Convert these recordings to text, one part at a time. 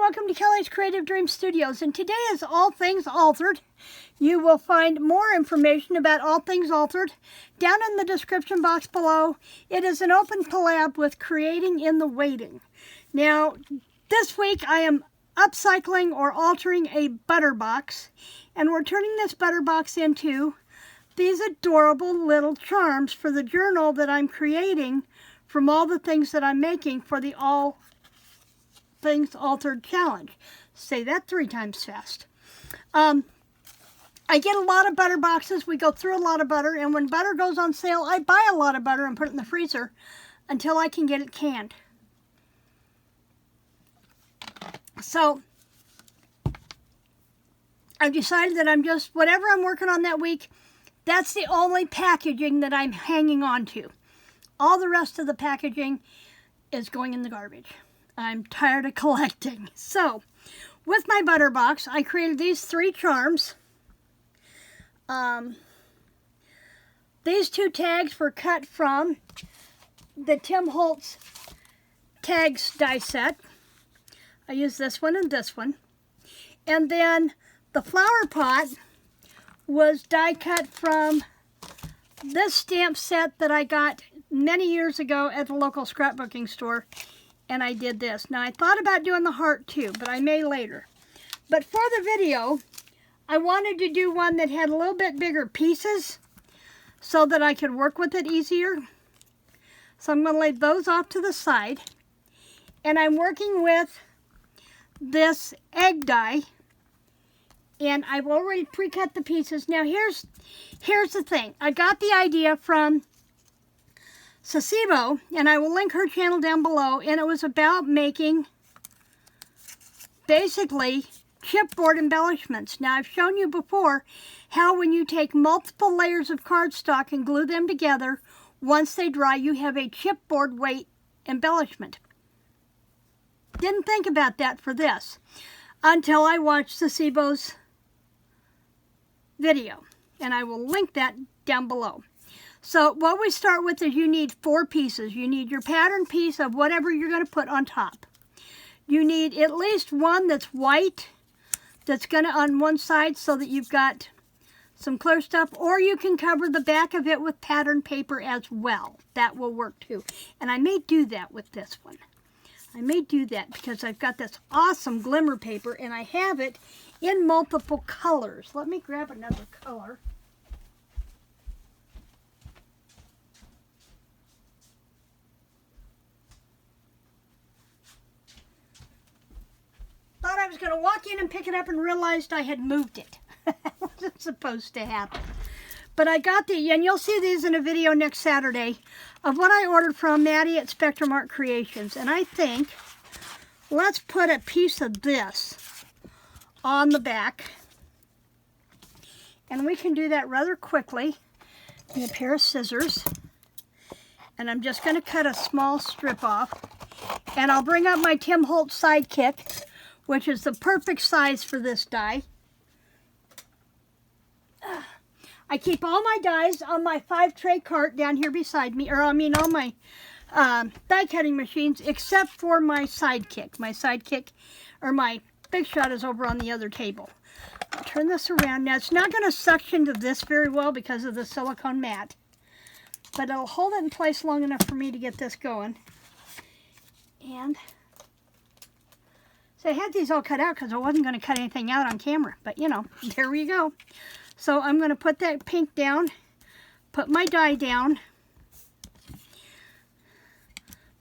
welcome to Kelly's Creative Dream Studios, and today is All Things Altered. You will find more information about All Things Altered down in the description box below. It is an open collab with Creating in the Waiting. Now, this week I am upcycling or altering a butter box, and we're turning this butter box into these adorable little charms for the journal that I'm creating from all the things that I'm making for the All Things Altered challenge. Say that 3 times fast. I get a lot of butter boxes. We go through a lot of butter, and when butter goes on sale, I buy a lot of butter and put it in the freezer until I can get it canned. So I've decided that I'm just, whatever I'm working on that week, that's the only packaging that I'm hanging on to. All the rest of the packaging is going in the garbage. I'm tired of collecting. So, with my butter box, I created these 3 charms. These 2 tags were cut from the Tim Holtz tags die set. I used this one and this one. And then the flower pot was die cut from this stamp set that I got many years ago at the local scrapbooking store. And I did this. Now, I thought about doing the heart too, but I may later. But for the video, I wanted to do one that had a little bit bigger pieces so that I could work with it easier. So I'm going to lay those off to the side. And I'm working with this egg die. And I've already pre-cut the pieces. Now, here's the thing. I got the idea from Saacibo, and I will link her channel down below, and it was about making basically chipboard embellishments. Now, I've shown you before how when you take multiple layers of cardstock and glue them together, once they dry, you have a chipboard weight embellishment. Didn't think about that for this until I watched Saacibo's video, and I will link that down below. So what we start with is you need 4 pieces. You need your pattern piece of whatever you're going to put on top. You need at least one that's white, that's going to on one side so that you've got some clear stuff, or you can cover the back of it with pattern paper as well. That will work too. And I may do that with this one. I may do that because I've got this awesome glimmer paper and I have it in multiple colors. Let me grab another color. Thought I was going to walk in and pick it up and realized I had moved it. That wasn't supposed to happen. But I got the, and you'll see these in a video next Saturday, of what I ordered from Madi at Spectrum Art Creations. And I think, let's put a piece of this on the back. And we can do that rather quickly. With a pair of scissors. And I'm just going to cut a small strip off. And I'll bring up my Tim Holtz Sidekick, which is the perfect size for this die. I keep all my dies on my 5-tray cart down here beside me, or I mean all my die cutting machines except for my Sidekick. My Sidekick, or my Big Shot, is over on the other table. I'll turn this around. Now, it's not going to suction to this very well because of the silicone mat, but it'll hold it in place long enough for me to get this going. And so I had these all cut out because I wasn't going to cut anything out on camera. But, you know, there we go. So I'm going to put that pink down, put my die down,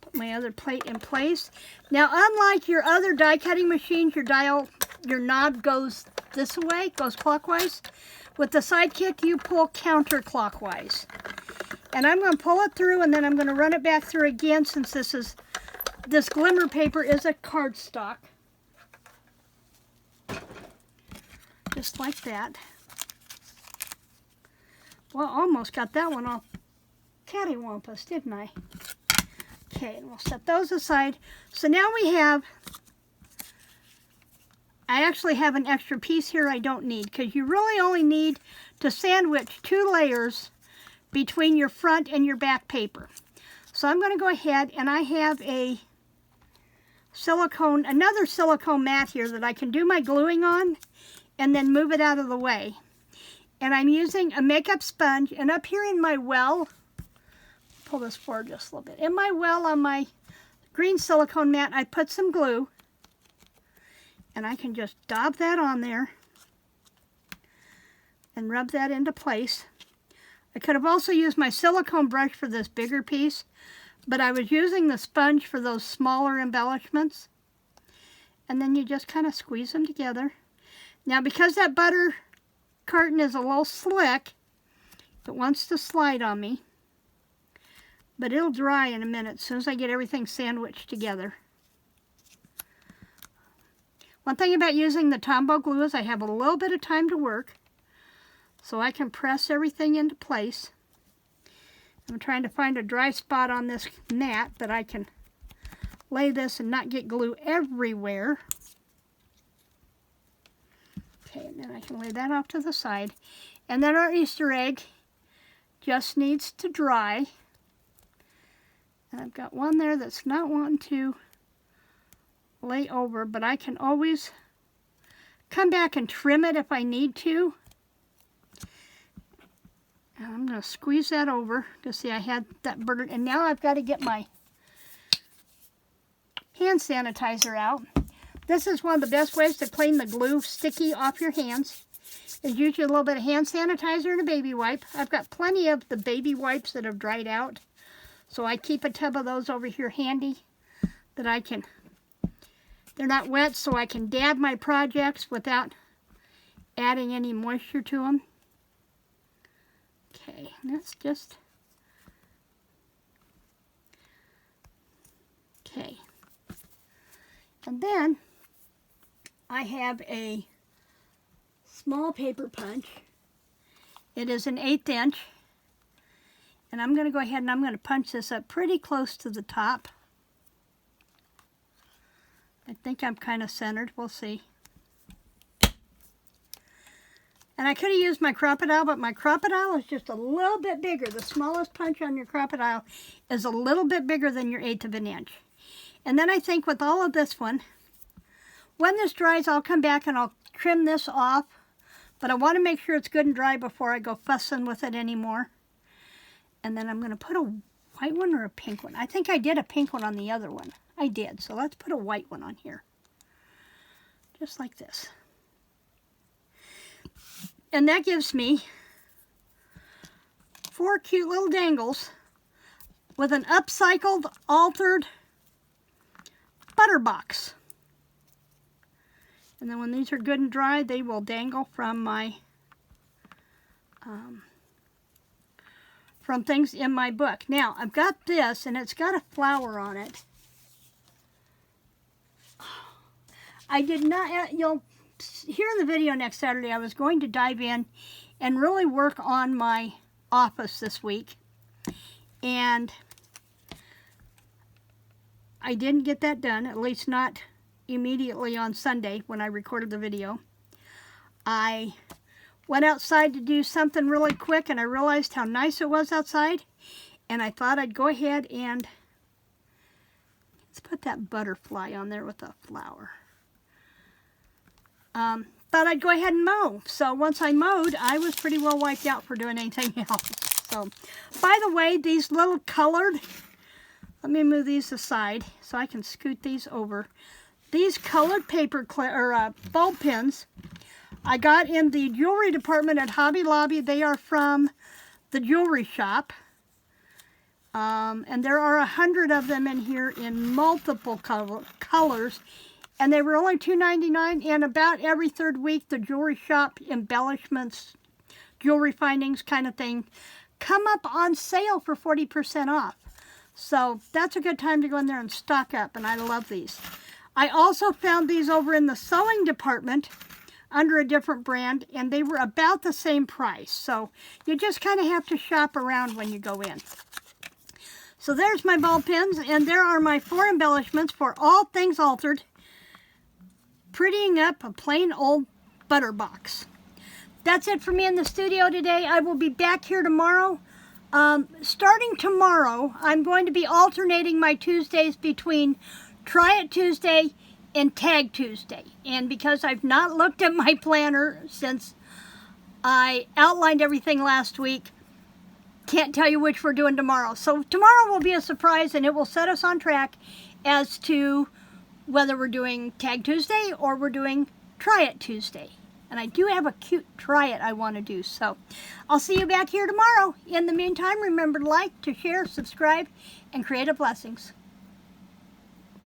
put my other plate in place. Now, unlike your other die cutting machines, your knob goes this way, goes clockwise. With the Sidekick, you pull counterclockwise. And I'm going to pull it through, and then I'm going to run it back through again since this glimmer paper is a cardstock. Just like that. Well, almost got that one all cattywampus, didn't I? Okay, and we'll set those aside. So now I actually have an extra piece here I don't need, because you really only need to sandwich 2 layers between your front and your back paper. So I'm going to go ahead, and I have a silicone, another silicone mat here that I can do my gluing on and then move it out of the way. And I'm using a makeup sponge, and up here in my well, pull this forward just a little bit. In my well on my green silicone mat, I put some glue, and I can just dab that on there and rub that into place. I could have also used my silicone brush for this bigger piece, but I was using the sponge for those smaller embellishments. And then you just kind of squeeze them together. Now, because that butter carton is a little slick, it wants to slide on me. But it'll dry in a minute as soon as I get everything sandwiched together. One thing about using the Tombow glue is I have a little bit of time to work, so I can press everything into place. I'm trying to find a dry spot on this mat that I can lay this and not get glue everywhere. Okay, and then I can lay that off to the side. And then our Easter egg just needs to dry. And I've got one there that's not wanting to lay over, but I can always come back and trim it if I need to. And I'm going to squeeze that over to see I had that burger. And now I've got to get my hand sanitizer out. This is one of the best ways to clean the glue sticky off your hands. Is usually a little bit of hand sanitizer and a baby wipe. I've got plenty of the baby wipes that have dried out, so I keep a tub of those over here handy that I can, they're not wet, so I can dab my projects without adding any moisture to them. Okay, that's just, okay. And then I have a small paper punch. It is an 1/8 inch. And I'm going to go ahead and I'm going to punch this up pretty close to the top. I think I'm kind of centered. We'll see. And I could have used my crocodile, but my crocodile is just a little bit bigger. The smallest punch on your crocodile is a little bit bigger than your 1/8 of an inch. And then I think with all of this one, when this dries, I'll come back and I'll trim this off. But I want to make sure it's good and dry before I go fussing with it anymore. And then I'm going to put a white one or a pink one. I think I did a pink one on the other one. I did. So let's put a white one on here. Just like this. And that gives me 4 cute little dangles with an upcycled, altered butter box. And then when these are good and dry, they will dangle from my from things in my book. Now, I've got this, and it's got a flower on it. I did not, you'll hear in the video next Saturday, I was going to dive in and really work on my office this week. And I didn't get that done, at least not immediately on Sunday when I recorded the video. I went outside to do something really quick, and I realized how nice it was outside, and I thought I'd go ahead and let's put that butterfly on there with a flower. Thought I'd go ahead and mow. So once I mowed, I was pretty well wiped out for doing anything else. So, by the way, these little colored, let me move these aside so I can scoot these over. These colored paper bulb pins I got in the jewelry department at Hobby Lobby. They are from the jewelry shop. And there are 100 of them in here in multiple colors. And they were only $2.99. And about every third week, the jewelry shop embellishments, jewelry findings kind of thing, come up on sale for 40% off. So that's a good time to go in there and stock up. And I love these. I also found these over in the sewing department under a different brand, and they were about the same price. So you just kind of have to shop around when you go in. So there's my ball pins, and there are my 4 embellishments for All Things Altered, prettying up a plain old butter box. That's it for me in the studio today. I will be back here tomorrow. Starting tomorrow, I'm going to be alternating my Tuesdays between Try It Tuesday and Tag Tuesday. And because I've not looked at my planner since I outlined everything last week, can't tell you which we're doing tomorrow. So tomorrow will be a surprise, and it will set us on track as to whether we're doing Tag Tuesday or we're doing Try It Tuesday. And I do have a cute try it I want to do. So I'll see you back here tomorrow. In the meantime, remember to like, to share, subscribe, and creative blessings.